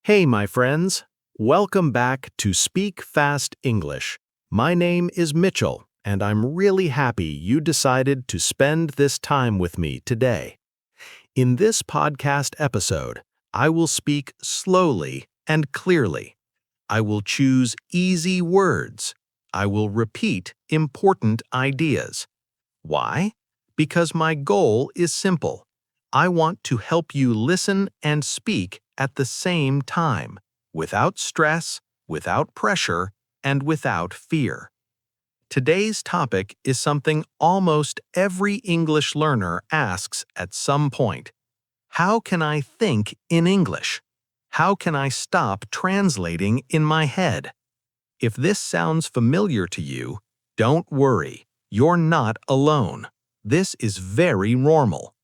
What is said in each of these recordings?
Hey, my friends. Welcome back to Speak Fast English. My name is Mitchell, and I'm really happy you decided to spend this time with me today. In this podcast episode, I will speak slowly and clearly. I will choose easy words. I will repeat important ideas. Why? Because my goal is simple. I want to help you listen and speak at the same time, without stress, without pressure, and without fear. Today's topic is something almost every English learner asks at some point. How can I think in English? How can I stop translating in my head? If this sounds familiar to you, don't worry. You're not alone. This is very normal.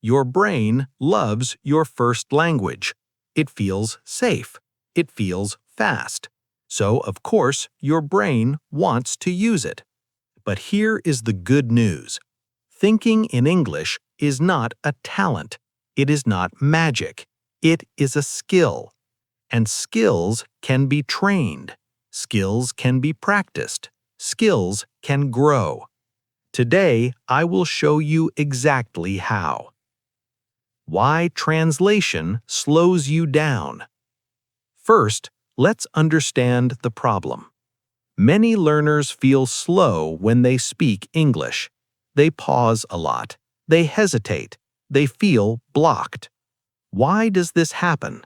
Your brain loves your first language. It feels safe. It feels fast. So, of course, your brain wants to use it. But here is the good news. Thinking in English is not a talent. It is not magic. It is a skill. And skills can be trained. Skills can be practiced. Skills can grow. Today, I will show you exactly how. Why translation slows you down. First, let's understand the problem. Many learners feel slow when they speak English. They pause a lot. They hesitate. They feel blocked. Why does this happen?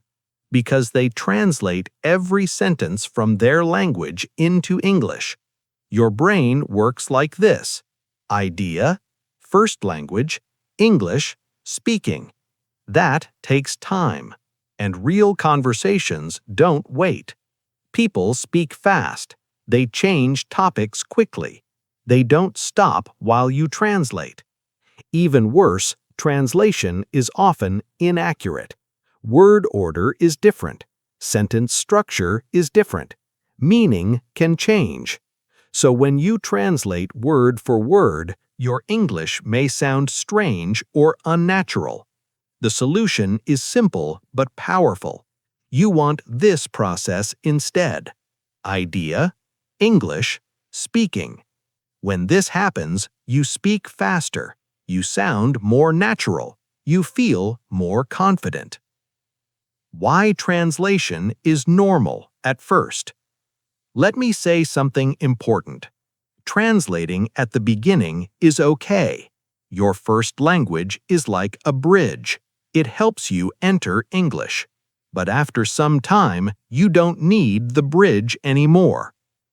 Because they translate every sentence from their language into English. Your brain works like this: idea, first language, English, speaking. That takes time, and real conversations don't wait. People speak fast. They change topics quickly. They don't stop while you translate. Even worse, translation is often inaccurate. Word order is different. Sentence structure is different. Meaning can change. So when you translate word for word, your English may sound strange or unnatural. The solution is simple but powerful. You want this process instead. Idea, English, speaking. When this happens, you speak faster. You sound more natural. You feel more confident. Why translation is normal at first. Let me say something important. Translating at the beginning is okay. Your first language is like a bridge. It helps you enter English. But after some time, you don't need the bridge anymore.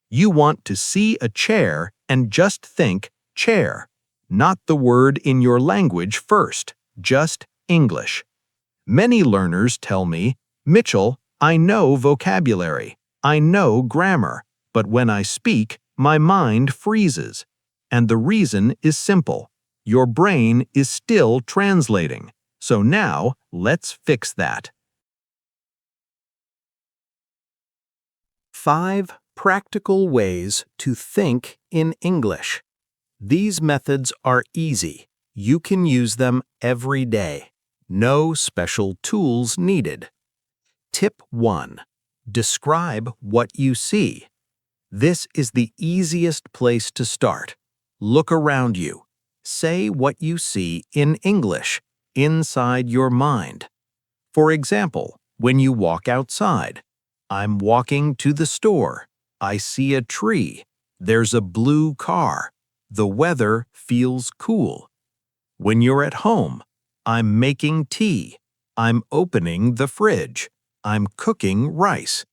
You want to see a chair and just think chair, not the word in your language first, just English. Many learners tell me, Mitchell, I know vocabulary, I know grammar, but when I speak, my mind freezes. And the reason is simple. Your brain is still translating. So now, let's fix that. 5 practical ways to think in English. These methods are easy. You can use them every day. No special tools needed. Tip 1. Describe what you see. This is the easiest place to start. Look around you. Say what you see in English, inside your mind. For example, when you walk outside, I'm walking to the store. I see a tree. There's a blue car. The weather feels cool. When you're at home, I'm making tea. I'm opening the fridge. I'm cooking rice.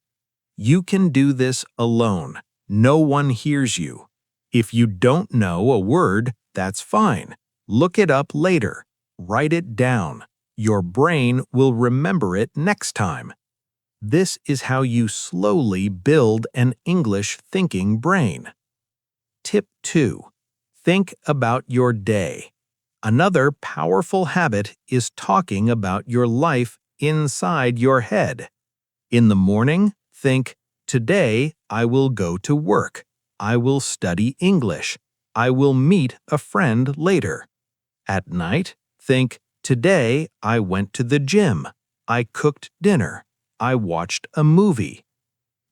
You can do this alone. No one hears you. If you don't know a word, that's fine. Look it up later. Write it down. Your brain will remember it next time. This is how you slowly build an English thinking brain. Tip 2. Think about your day. Another powerful habit is talking about your life inside your head. In the morning, think, today I will go to work. I will study English. I will meet a friend later. At night, think, today I went to the gym. I cooked dinner. I watched a movie.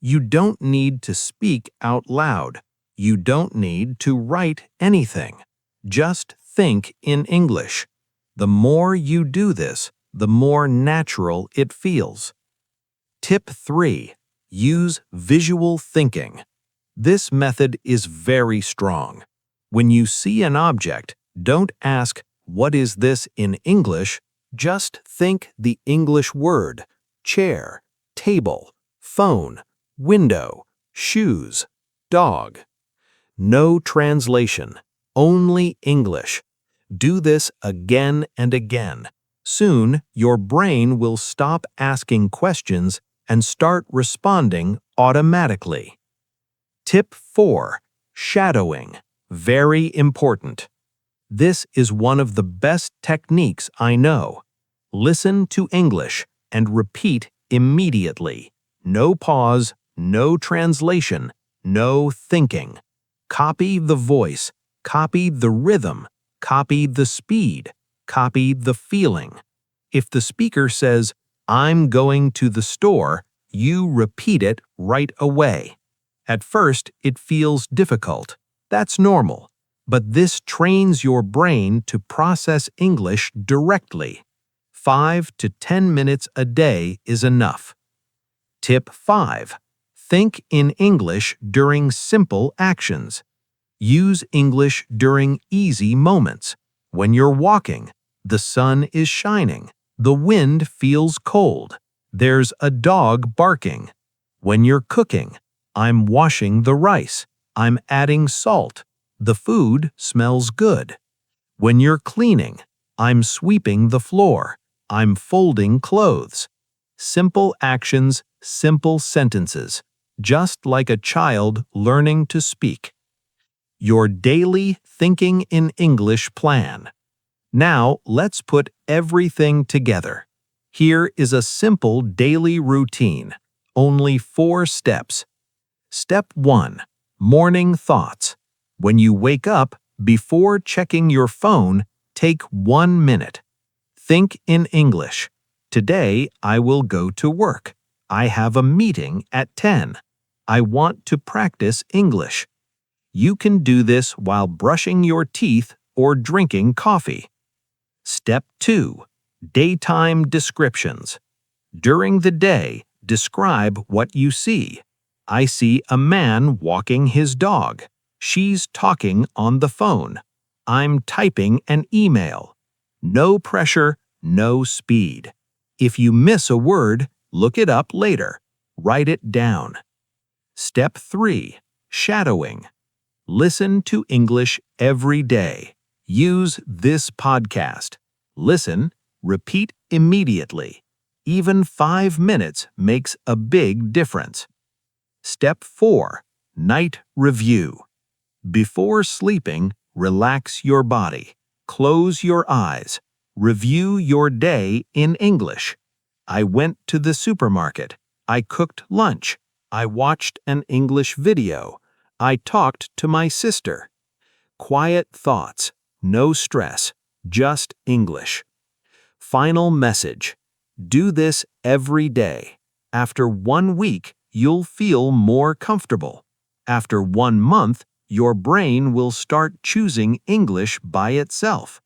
You don't need to speak out loud. You don't need to write anything. Just think in English. The more you do this, the more natural it feels. Tip 3. Use visual thinking. This method is very strong. When you see an object, don't ask, "What is this in English?" Just think the English word: chair, table, phone, window, shoes, dog. No translation, only English. Do this again and again. Soon, your brain will stop asking questions and start responding automatically. Tip 4. Shadowing. Very important. This is one of the best techniques I know. Listen to English and repeat immediately. No pause, no translation, no thinking. Copy the voice, copy the rhythm, copy the speed, copy the feeling. If the speaker says, "I'm going to the store," you repeat it right away. At first, it feels difficult. That's normal. But this trains your brain to process English directly. 5 to 10 minutes a day is enough. Tip 5. Think in English during simple actions. Use English during easy moments. When you're walking, the sun is shining, the wind feels cold, there's a dog barking. When you're cooking, I'm washing the rice, I'm adding salt, the food smells good. When you're cleaning, I'm sweeping the floor, I'm folding clothes. Simple actions, simple sentences, just like a child learning to speak. Your daily Thinking in English plan. Now, let's put everything together. Here is a simple daily routine, only 4 steps. Step 1. Morning thoughts. When you wake up, before checking your phone, take 1 minute. Think in English. Today, I will go to work. I have a meeting at 10. I want to practice English. You can do this while brushing your teeth or drinking coffee. Step 2. Daytime descriptions. During the day, describe what you see. I see a man walking his dog. She's talking on the phone. I'm typing an email. No pressure, no speed. If you miss a word, look it up later. Write it down. Step 3. Shadowing. Listen to English every day. Use this podcast. Listen, repeat immediately. Even 5 minutes makes a big difference. Step 4. Night review. Before sleeping, relax your body. Close your eyes. Review your day in English. I went to the supermarket. I cooked lunch. I watched an English video. I talked to my sister. Quiet thoughts, no stress, just English. Final message. Do this every day. After 1 week, you'll feel more comfortable. After 1 month, your brain will start choosing English by itself.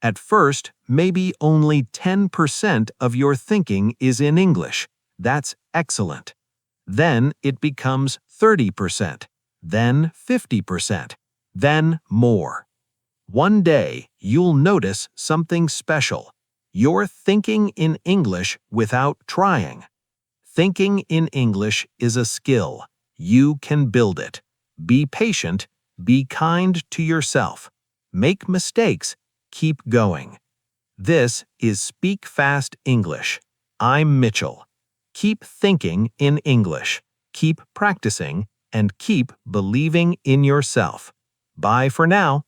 At first, maybe only 10% of your thinking is in English. That's excellent. Then it becomes 30%, then 50%, then more. One day, you'll notice something special. You're thinking in English without trying. Thinking in English is a skill. You can build it. Be patient. Be kind to yourself. Make mistakes. Keep going. This is Speak Fast English. I'm Mitchell. Keep thinking in English. Keep practicing and keep believing in yourself. Bye for now.